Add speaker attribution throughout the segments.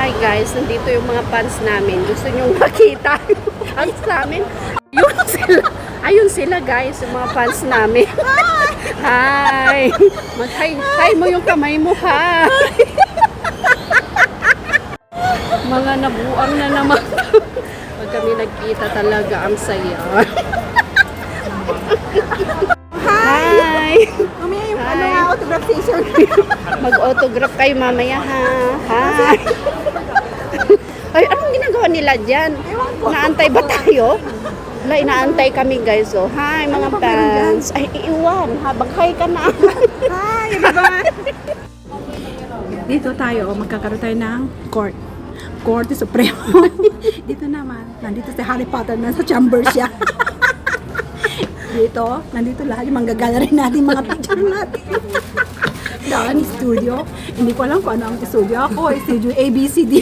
Speaker 1: Hi guys, nandito yung mga fans namin. Gusto nyo makita yung fans namin? Yun sila. Ayun sila guys, yung mga fans namin. Hi! Mag-hi mo yung kamay mo, ha! Mga nabuang na naman. Pag kami nagkita talaga, ang saya. Hi!
Speaker 2: Mamaya yung autograph session.
Speaker 1: Mag-autograph kayo mamaya, ha? Hi! Ay, anong ginagawa nila dyan? Naantay ba tayo? Wala, inaantay kami guys. Oh. Hi mga fans. Ay, iiwan. Habang hi ka na.
Speaker 2: Hi, diba? Dito tayo, magkakaroon tayo ng court. Korte Supremo. Dito naman, nandito si Harry Potter, nasa chamber siya. Dito, nandito lahat yung manggagala rin natin, mga picture natin. Daan, studio. Hindi ko alam kung ano ang studio ako. Studio ABCD.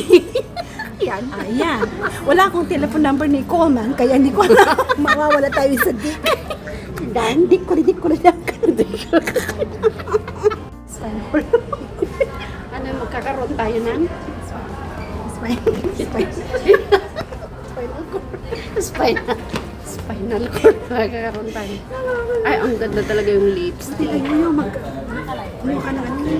Speaker 2: Yan, ayan. Wala akong telephone number ni Coleman, kaya hindi ko alam. Mawawala tayo sa dick. Daan, dick ko rin lang.
Speaker 1: Ano, magkakaroon tayo ng spinal cord. Magkakaroon tayo. Ay, ang ganda talaga yung lipstick.
Speaker 2: Ayun, mukha na ano.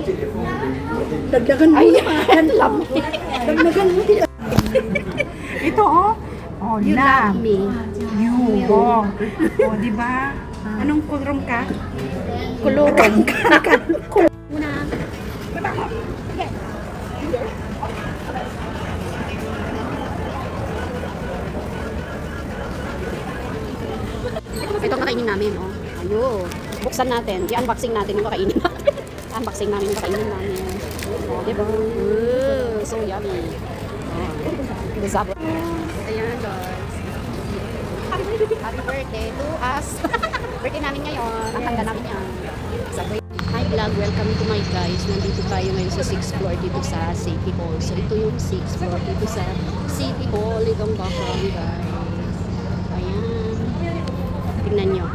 Speaker 2: Dagdagan mo.
Speaker 1: Ayan, lamig.
Speaker 2: Dagdagan mo. Ito, oh. Oh,
Speaker 1: You love me.
Speaker 2: You. Oh. Oh, di ba? Anong kulong ka?
Speaker 1: Kuluran ka. Ito ang kakainin namin, oh. Ayun. Buksan natin. I-unboxing natin yung kakainin natin. Unboxing namin yung kakainin namin. Oh, diba? So yummy. Oh. Gazabo. Ayan, guys. Happy birthday to us. Birthday namin ngayon. Ang handa namin yan. Hi vlog, welcome to my guys. Nandito tayo ngayon sa 6th floor dito sa City Hall. So ito yung 6th floor dito sa City Hall. Itong bakang guys. Ayan. Tingnan nyo.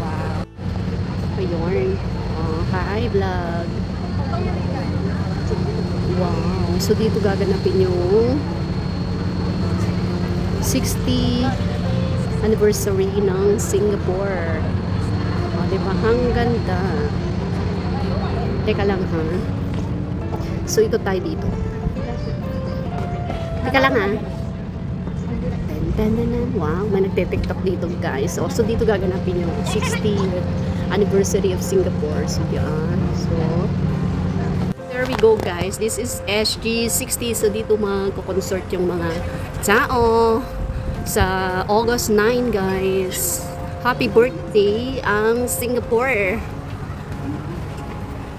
Speaker 1: Wow. Ayun. Oh, hi vlog. Wow. So dito gaganapin yung 60th anniversary ng Singapore. O, diba? Ang ganda. Teka lang, ha? So, ito tayo dito. Teka lang, ha? Wow, may nagte-tiktok dito, guys. So, dito gaganapin yung 60th anniversary of Singapore. So, yan. So, there we go, guys. This is SG60. So, dito magkukonsort yung mga tao sa August 9, guys. Happy birthday ang Singapore.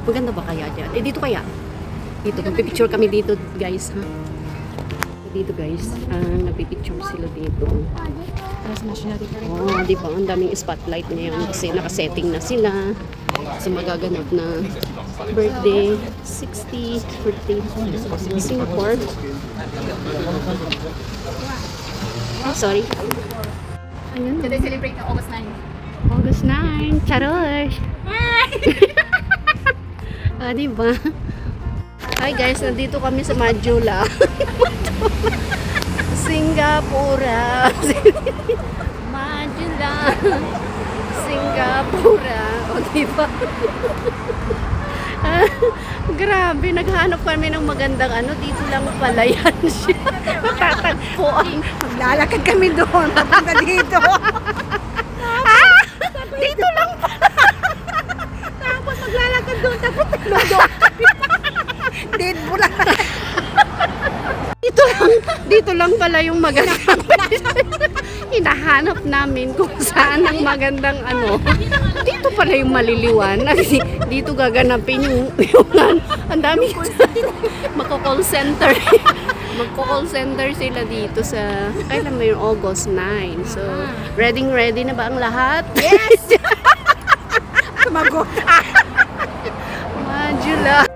Speaker 1: Maganda ba kaya dyan? Eh, dito kaya? Dito, magpipicture kami dito, guys, ha? Dito, guys. Nagpipicture sila dito. Oh, di ba? Ang daming spotlight ngayon kasi nakasetting na sila. So, magaganap na birthday, 60th birthday Singapore. Oh, sorry. Ayun.
Speaker 2: Today celebrate ng August 9.
Speaker 1: August 9. Charosh!
Speaker 2: Hi!
Speaker 1: Diba? Hi guys, nandito kami sa Majula. Singapura. Majula. Singapura. O, diba? Grabe, naghanap kami ng magandang ano. Dito lang pala yan siya. Matatagpuan.
Speaker 2: Maglalakad kami doon. Papunta dito.
Speaker 1: Dito lang pala.
Speaker 2: Tapos maglalakad doon. Tapos doon. Dead po lang.
Speaker 1: Dito lang pala yung magandang. Hinahanap namin kung saan ang magandang ano. Dito pala yung maliliwanag. Dito gaganapin yung ang dami. Magko-call center. Magko-call center sila dito sa kailan mo yung August 9. So, ready na ba ang lahat?
Speaker 2: Yes! Sumagot.
Speaker 1: Majula.